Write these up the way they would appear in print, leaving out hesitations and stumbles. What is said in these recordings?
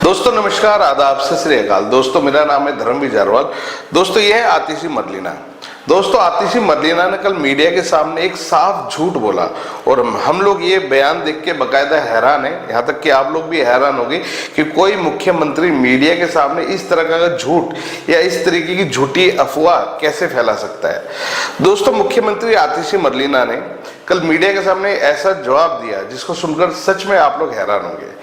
दोस्तों नमस्कार, आदाब, सत श्री अकाल। दोस्तों मेरा नाम है धर्मवीर जारवाल। दोस्तों यह है आतिशी मरलीना। दोस्तों आतिशी मरलीना ने कल मीडिया के सामने एक साफ झूठ बोला और हम लोग ये बयान देख के बकायदा हैरान है, यहाँ तक कि आप लोग भी हैरान होंगे कि कोई मुख्यमंत्री मीडिया के सामने इस तरह का झूठ या इस तरीके की झूठी अफवाह कैसे फैला सकता है। दोस्तों मुख्यमंत्री आतिशी मरलीना ने कल मीडिया के सामने ऐसा जवाब दिया जिसको सुनकर सच में आप लोग हैरान होंगे।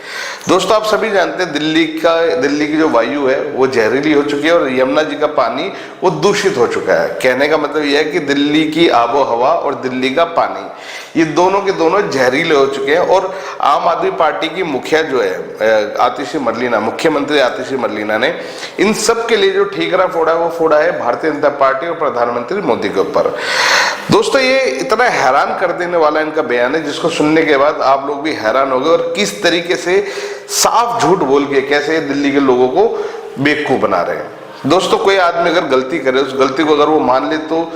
दोस्तों आप सभी जानते हैं दिल्ली की जो वायु है वो जहरीली हो चुकी है और यमुना जी का पानी वो दूषित हो चुका है। कहने का मतलब यह है कि दिल्ली की आबो हवा और दिल्ली का पानी ये दोनों के दोनों जहरीले हो चुके हैं। और आम आदमी पार्टी की मुखिया जो है आतिशी मरलीना, मुख्यमंत्री आतिशी मरलीना ने इन सब के लिए जो ठीकरा फोड़ा है वो फोड़ा है भारतीय जनता पार्टी और प्रधानमंत्री मोदी के ऊपर। दोस्तों ये इतना हैरान कर देने वाला इनका बयान है जिसको सुनने के बाद आप लोग भी हैरान हो गए और किस तरीके से साफ झूठ बोल के कैसे दिल्ली के लोगों को बेवकूफ बना रहे हैं। दोस्तों कोई आदमी अगर गलती करे, उस गलती को अगर वो मान ले तो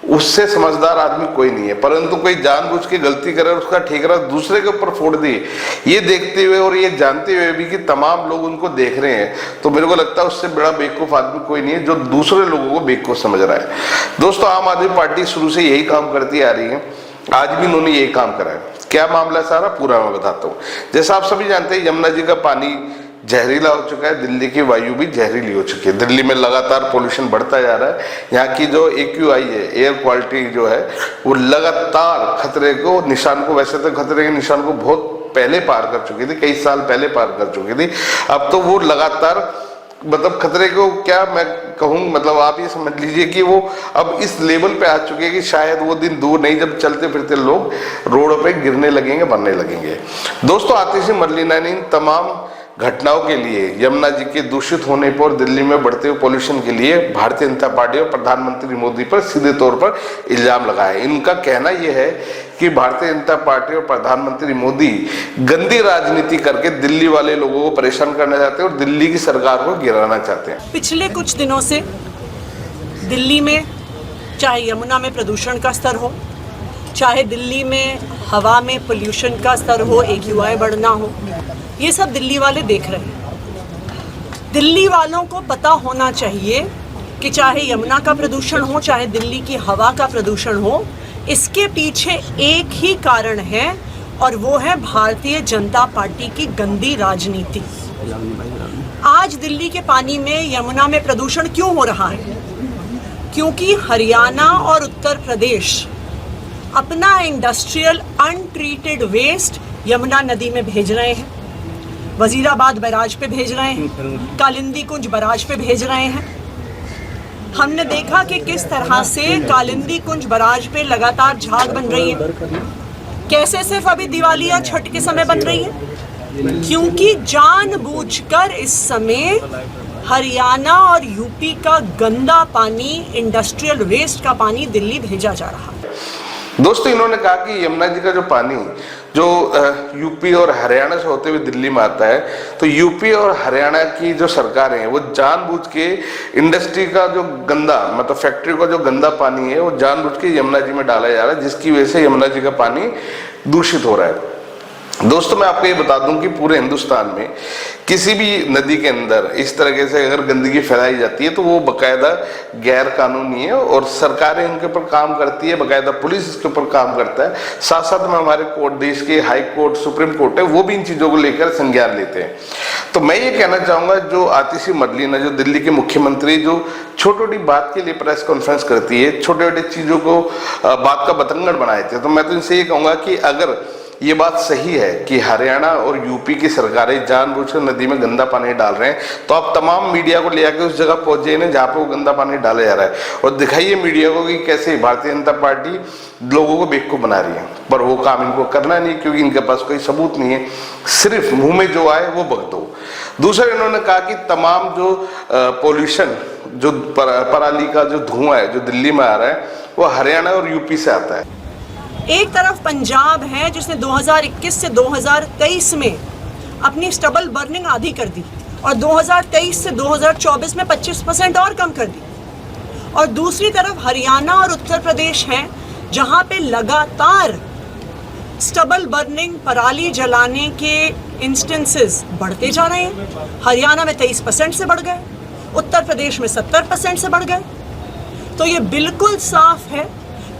उससे समझदार आदमी कोई नहीं है, परंतु कोई जानबूझ के गलती करे और उसका ठीकरा दूसरे के ऊपर फोड़ दे, ये देखते हुए और ये जानते हुए भी कि तमाम लोग उनको देख रहे हैं, तो मेरे को लगता है उससे बड़ा बेवकूफ आदमी कोई नहीं है जो दूसरे लोगों को बेवकूफ समझ रहा है। दोस्तों आम आदमी पार्टी शुरू से यही काम करती आ रही है, आज भी इन्होंने यही काम करा है। क्या मामला सारा पूरा मैं बताता हूँ। जैसा आप सभी जानते हैं यमुना जी का पानी जहरीला हो चुका है, दिल्ली की वायु भी जहरीली हो चुकी है, दिल्ली में लगातार पोल्यूशन बढ़ता जा रहा है। यहाँ की जो AQI है, एयर क्वालिटी जो है वो लगातार खतरे को निशान को, वैसे तो खतरे के निशान को बहुत पहले पार कर चुकी थी, कई साल पहले पार कर चुकी थी, अब तो वो लगातार मतलब खतरे को क्या मैं कहूँ, मतलब आप ये समझ लीजिए कि वो अब इस लेवल पे आ चुके हैं कि शायद वो दिन दूर नहीं जब चलते फिरते लोग रोड पे गिरने लगेंगे, मरने लगेंगे। दोस्तों आतिशी मरलीना ने इन तमाम घटनाओं के लिए, यमुना जी के दूषित होने पर, दिल्ली में बढ़ते हुए पोल्यूशन के लिए भारतीय जनता पार्टी और प्रधानमंत्री मोदी पर सीधे तौर पर इल्जाम लगाया। इनका कहना यह है कि भारतीय जनता पार्टी और प्रधानमंत्री मोदी गंदी राजनीति करके दिल्ली वाले लोगों को परेशान करना चाहते हैं और दिल्ली की सरकार को गिराना चाहते हैं। पिछले कुछ दिनों से दिल्ली में चाहे यमुना में प्रदूषण का स्तर हो, चाहे दिल्ली में हवा में पोल्यूशन का स्तर हो, AQI बढ़ना हो, ये सब दिल्ली वाले देख रहे हैं। दिल्ली वालों को पता होना चाहिए कि चाहे यमुना का प्रदूषण हो, चाहे दिल्ली की हवा का प्रदूषण हो, इसके पीछे एक ही कारण है और वो है भारतीय जनता पार्टी की गंदी राजनीति। आज दिल्ली के पानी में, यमुना में प्रदूषण क्यों हो रहा है? क्योंकि हरियाणा और उत्तर प्रदेश अपना इंडस्ट्रियल अनट्रीटेड वेस्ट यमुना नदी में भेज रहे हैं, वजीराबाद बैराज पे भेज रहे हैं, कालिंदी कुंज बैराज पे भेज रहे हैं। हमने देखा कि किस तरह से कालिंदी कुंज बैराज पे लगातार झाग बन रही है। कैसे सिर्फ अभी दिवाली या छठ के समय बन रही है? क्योंकि जानबूझकर इस समय हरियाणा और यूपी का गंदा पानी, इंडस्ट्रियल वेस्ट का पानी दिल्ली भेजा जा रहा है। दोस्तों इन्होंने कहा कि यमुना जी का जो पानी जो यूपी और हरियाणा से होते हुए दिल्ली में आता है, तो यूपी और हरियाणा की जो सरकारें हैं वो जानबूझ के इंडस्ट्री का जो गंदा, मतलब फैक्ट्री का जो गंदा पानी है वो जानबूझ के यमुना जी में डाला जा रहा है, जिसकी वजह से यमुना जी का पानी दूषित हो रहा है। दोस्तों मैं आपको ये बता दूं कि पूरे हिंदुस्तान में किसी भी नदी के अंदर इस तरीके से अगर गंदगी फैलाई जाती है तो वो बकायदा गैर कानूनी है और सरकारें इनके ऊपर काम करती है, बकायदा पुलिस इसके ऊपर काम करता है। साथ साथ में हमारे कोर्ट, देश के हाई कोर्ट, सुप्रीम कोर्ट है, वो भी इन चीज़ों को लेकर संज्ञान लेते हैं। तो मैं ये कहना चाहूँगा, जो आतिशी मरलीना, जो दिल्ली के मुख्यमंत्री, जो छोटी छोटी बात के लिए प्रेस कॉन्फ्रेंस करती है, छोटे छोटे चीज़ों को बात का बतंगड़ बनाए थे, तो मैं तो इनसे ये कहूँगा कि अगर ये बात सही है कि हरियाणा और यूपी की सरकारें जानबूझकर नदी में गंदा पानी डाल रहे हैं, तो आप तमाम मीडिया को ले आके उस जगह पहुंच जाइए जहाँ पे वो गंदा पानी डाला जा रहा है और दिखाइए मीडिया को कि कैसे भारतीय जनता पार्टी लोगों को बेवकूफ बना रही है। पर वो काम इनको करना नहीं, क्योंकि इनके पास कोई सबूत नहीं है, सिर्फ मुंह में जो आए वो बक दो। दूसरा इन्होंने कहा कि तमाम जो पोल्यूशन, जो पराली का जो धुआं है जो दिल्ली में आ रहा है वो हरियाणा और यूपी से आता है। एक तरफ पंजाब है जिसने 2021 से 2023 में अपनी स्टबल बर्निंग आधी कर दी और 2023 से 2024 में 25% और कम कर दी, और दूसरी तरफ हरियाणा और उत्तर प्रदेश हैं जहां पे लगातार स्टबल बर्निंग, पराली जलाने के इंस्टेंसेस बढ़ते जा रहे हैं। हरियाणा में 23% से बढ़ गए, उत्तर प्रदेश में 70% से बढ़ गए। तो ये बिल्कुल साफ है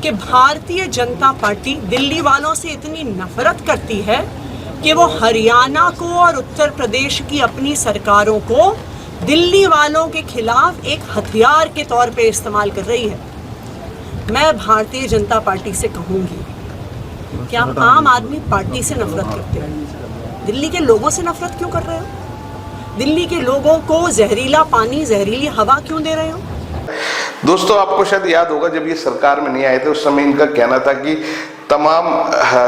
कि भारतीय जनता पार्टी दिल्ली वालों से इतनी नफरत करती है कि वो हरियाणा को और उत्तर प्रदेश की अपनी सरकारों को दिल्ली वालों के खिलाफ एक हथियार के तौर पे इस्तेमाल कर रही है। मैं भारतीय जनता पार्टी से कहूँगी कि आप आम आदमी पार्टी से नफरत करते हो, दिल्ली के लोगों से नफरत क्यों कर रहे हो? दिल्ली के लोगों को जहरीला पानी, जहरीली हवा क्यों दे रहे हो? दोस्तों, आपको शायद याद होगा जब ये सरकार में नहीं आए थे उस समय इनका कहना था कि तमाम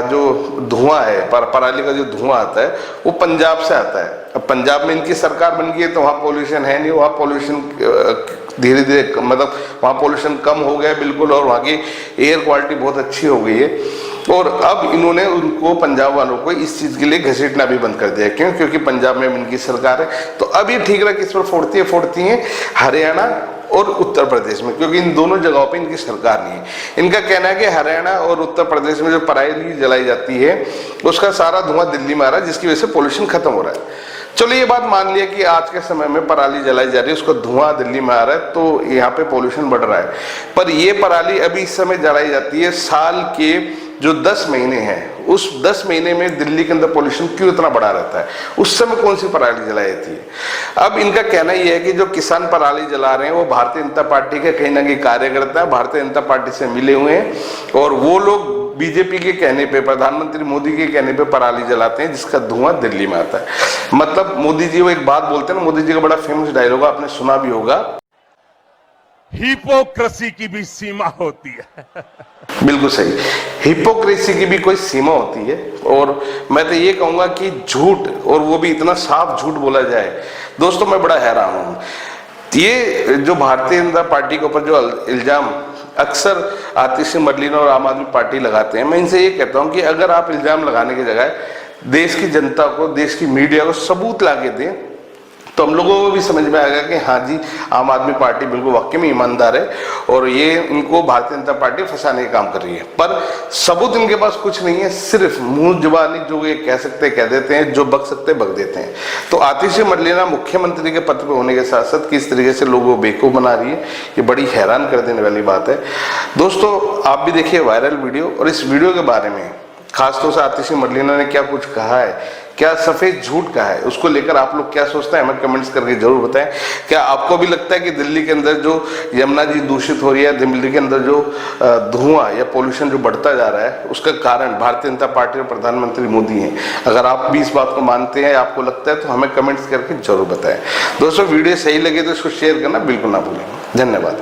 जो धुआं है, पराली का जो धुआं आता है वो पंजाब से आता है। अब पंजाब में इनकी सरकार बन गई है तो वहाँ पोल्यूशन है नहीं, वहाँ पोल्यूशन धीरे धीरे मतलब वहाँ पोल्यूशन कम हो गया बिल्कुल, और वहाँ की एयर क्वालिटी बहुत अच्छी हो गई है। और अब इन्होंने उनको, पंजाब वालों को इस चीज़ के लिए घसीटना भी बंद कर दिया। क्यों? क्योंकि पंजाब में इनकी सरकार है। तो अब ये ठीक रहा किस पर फोड़ती हैं हरियाणा और उत्तर प्रदेश में, क्योंकि इन दोनों जगहों पे इनकी सरकार नहीं है। इनका कहना है कि हरियाणा और उत्तर प्रदेश में जो पराली जलाई जाती है उसका सारा धुआं दिल्ली में आ रहा है, जिसकी वजह से पोल्यूशन खत्म हो रहा है। चलो ये बात मान लिया कि आज के समय में पराली जलाई जा रही है, उसका धुआं दिल्ली में आ रहा है, तो यहाँ पे पोल्यूशन बढ़ रहा है। पर ये पराली अभी इस समय जलाई जाती है, साल के जो 10 महीने हैं उस 10 महीने में दिल्ली के अंदर पोल्यूशन क्यों इतना बढ़ा रहता है? उस समय कौन सी पराली जलाई जाती है? अब इनका कहना यह है कि जो किसान पराली जला रहे हैं वो भारतीय जनता पार्टी के कहीं ना कहीं कार्यकर्ता है, भारतीय जनता पार्टी से मिले हुए हैं, और वो लोग बीजेपी के कहने पे, प्रधानमंत्री मोदी के कहने पे पराली जलाते हैं, जिसका धुआं दिल्ली में आता है। मतलब मोदी जी वो एक बात बोलते हैं ना, मोदी जी का बड़ा फेमस डायलॉग आपने सुना भी होगा, हिपोक्रेसी की भी सीमा होती है। बिल्कुल सही, हिपोक्रेसी की भी कोई सीमा होती है। और मैं तो ये कहूंगा कि झूठ, और वो भी इतना साफ झूठ बोला जाए, दोस्तों मैं बड़ा हैरान हूं। ये जो भारतीय जनता पार्टी के ऊपर जो इल्जाम अक्सर आतिशी मरलेना और आम आदमी पार्टी लगाते हैं, मैं इनसे ये कहता हूं कि अगर आप इल्जाम लगाने की जगह देश की जनता को, देश की मीडिया को सबूत ला के दें तो हम लोगों को भी समझ में आएगा कि हाँ जी, आम आदमी पार्टी बिल्कुल वाकई में ईमानदार है और ये इनको भारतीय जनता पार्टी फंसाने का काम कर रही है। पर सबूत इनके पास कुछ नहीं है, सिर्फ मुंह जुबानी जो ये कह सकते कह देते हैं, जो बक सकते बक देते हैं। तो आतिशी मरलेना मुख्यमंत्री के पद पर होने के साथ साथ किस तरीके से लोगों को बेवकूफ बना रही है, ये बड़ी हैरान कर देने वाली बात है। दोस्तों आप भी देखिए वायरल वीडियो, और इस वीडियो के बारे में खासतौर से आतिशी मरलेना ने क्या कुछ कहा है, क्या सफेद झूठ कहा है, उसको लेकर आप लोग क्या सोचते हैं हमें कमेंट्स करके जरूर बताएं। क्या आपको भी लगता है कि दिल्ली के अंदर जो यमुना जी दूषित हो रही है, दिल्ली के अंदर जो धुआं या पोल्यूशन जो बढ़ता जा रहा है, उसका कारण भारतीय जनता पार्टी और प्रधानमंत्री मोदी हैं? अगर आप भी इस बात को मानते हैं, आपको लगता है, तो हमें कमेंट्स करके जरूर बताएं। दोस्तों वीडियो सही लगे तो इसको शेयर करना बिल्कुल ना भूलें। धन्यवाद।